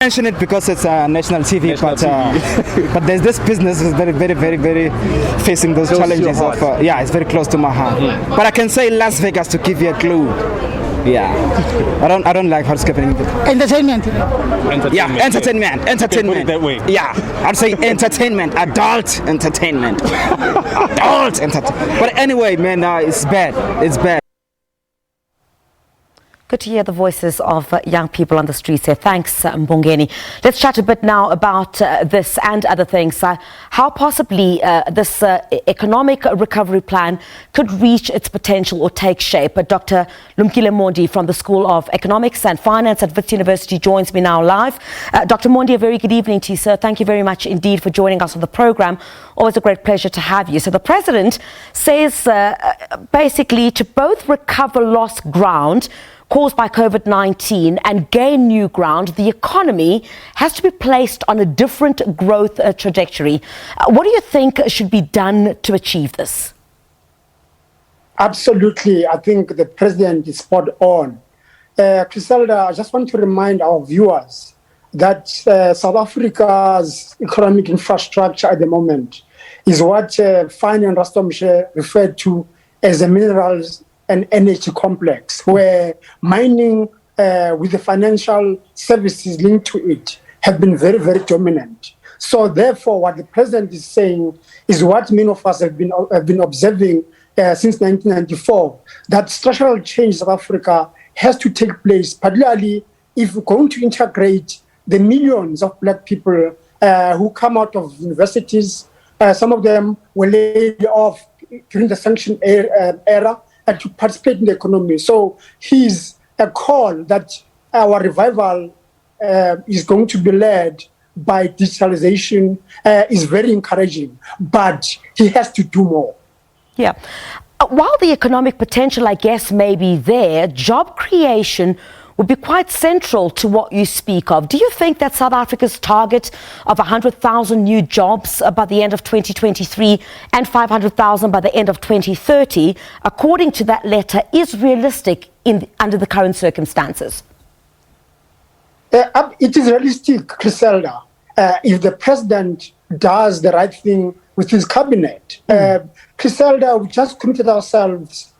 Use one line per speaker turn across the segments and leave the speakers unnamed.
Mention it because it's national TV, but there's this business is very, very, very, very facing those challenges of it's very close to my heart. But I can say Las Vegas to give you a clue. Yeah, I don't like housekeeping.
Entertainment.
Yeah, entertainment.
Put it that way.
Yeah, I'd say entertainment, adult entertainment, adult entertainment. But anyway, man, it's bad. It's bad.
Good to hear the voices of young people on the streets here. Thanks, Mbongeni. Let's chat a bit now about this and other things. How possibly this economic recovery plan could reach its potential or take shape. Dr. Lumkile Mondi from the School of Economics and Finance at Wits University joins me now live. Dr. Mondi, a very good evening to you, sir. Thank you very much indeed for joining us on the program. Always a great pleasure to have you. So the president says basically to both recover lost ground caused by COVID-19 and gain new ground, the economy has to be placed on a different growth trajectory. What do you think should be done to achieve this?
Absolutely. I think the president is spot on. Criselda, I just want to remind our viewers that South Africa's economic infrastructure at the moment is what Fine and Rastomshe referred to as a minerals and energy complex, where mining with the financial services linked to it have been very, very dominant. So therefore, what the president is saying is what many of us have been observing since 1994, that structural change in South Africa has to take place, particularly if we're going to integrate the millions of black people who come out of universities. Some of them were laid off during the sanction era, to participate in the economy. So his call that our revival is going to be led by digitalization is very encouraging, but he has to do more.
Yeah. While the economic potential, I guess, may be there, job creation would be quite central to what you speak of. Do you think that South Africa's target of 100,000 new jobs by the end of 2023 and 500,000 by the end of 2030, according to that letter, is realistic under the current circumstances?
It is realistic, Criselda, if the president does the right thing with his cabinet. Criselda, we just committed ourselves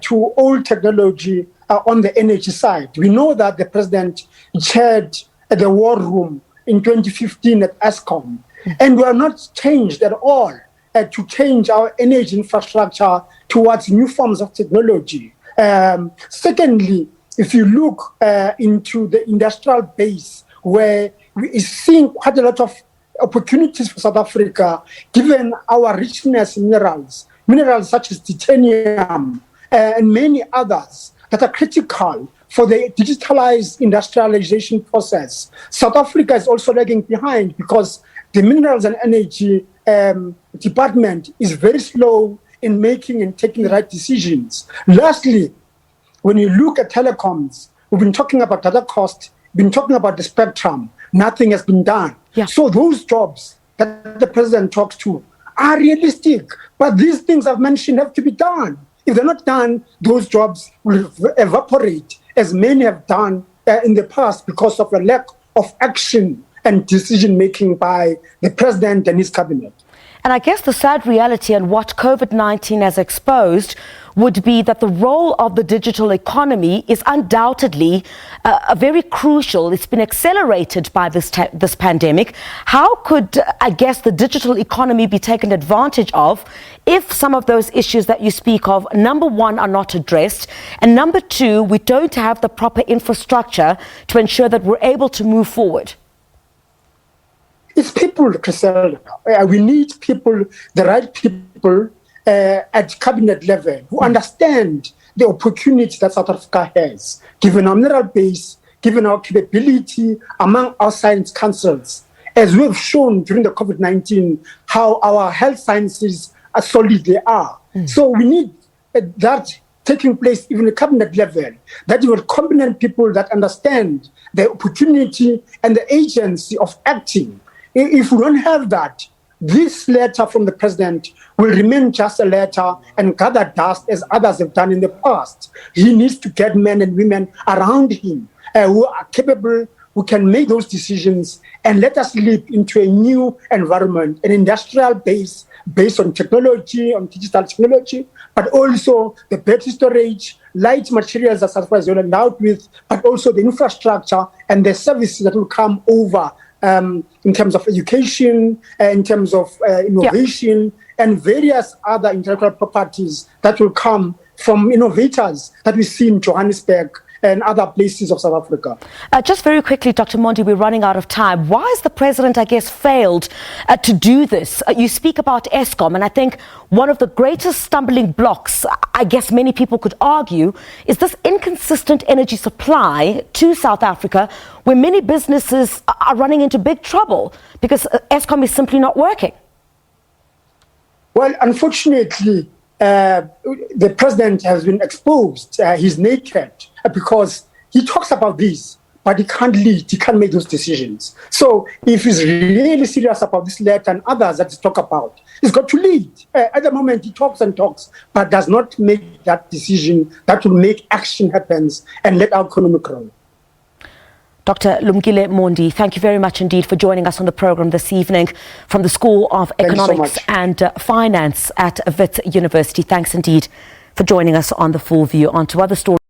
to old technology on the energy side. We know that the president chaired the war room in 2015 at ESCOM, and we are not changed at all to change our energy infrastructure towards new forms of technology. Secondly, if you look into the industrial base, where we are seeing quite a lot of opportunities for South Africa, given our richness in minerals such as titanium and many others that are critical for the digitalized industrialization process. South Africa is also lagging behind because the minerals and energy department is very slow in making and taking the right decisions. Lastly, when you look at telecoms, we've been talking about data cost, been talking about the spectrum, nothing has been done.
Yeah.
So those jobs that the president talks to are realistic, but these things I've mentioned have to be done. If they're not done, those jobs will evaporate, as many have done in the past because of a lack of action and decision-making by the president and his cabinet.
And I guess the sad reality and what COVID-19 has exposed would be that the role of the digital economy is undoubtedly very crucial. It's been accelerated by this pandemic. How could, I guess, the digital economy be taken advantage of if some of those issues that you speak of, number one, are not addressed, and number two, we don't have the proper infrastructure to ensure that we're able to move forward?
It's people, Criselda. We need people, the right people at cabinet level who understand the opportunity that South Africa has, given our mineral base, given our capability among our science councils. As we have shown during the COVID-19, how our health sciences are solid they are. So we need that taking place even at cabinet level, that you will competent people that understand the opportunity and the agency of acting. If we don't have that, this letter from the president will remain just a letter and gather dust as others have done in the past. He needs to get men and women around him who are capable, we can make those decisions and let us leap into a new environment, an industrial base based on technology, on digital technology, but also the battery storage, light materials that South Africa is endowed with, but also the infrastructure and the services that will come over in terms of education, in terms of innovation, and various other intellectual properties that will come from innovators that we see in Johannesburg and other places of South Africa.
Just very quickly, Dr. Mondi, we're running out of time. Why has the president, I guess, failed to do this? You speak about Eskom, and I think one of the greatest stumbling blocks, I guess many people could argue, is this inconsistent energy supply to South Africa, where many businesses are running into big trouble because Eskom is simply not working.
Well, unfortunately, the president has been exposed. He's naked because he talks about this, but he can't lead. He can't make those decisions. So if he's really serious about this letter and others that he talk about, he's got to lead. At the moment, he talks and talks, but does not make that decision that will make action happen and let our economy grow.
Dr. Lumkile Mondi, thank you very much indeed for joining us on the program this evening from the School of Economics and Finance at Wits University. Thanks indeed for joining us on The Full View. On to other stories.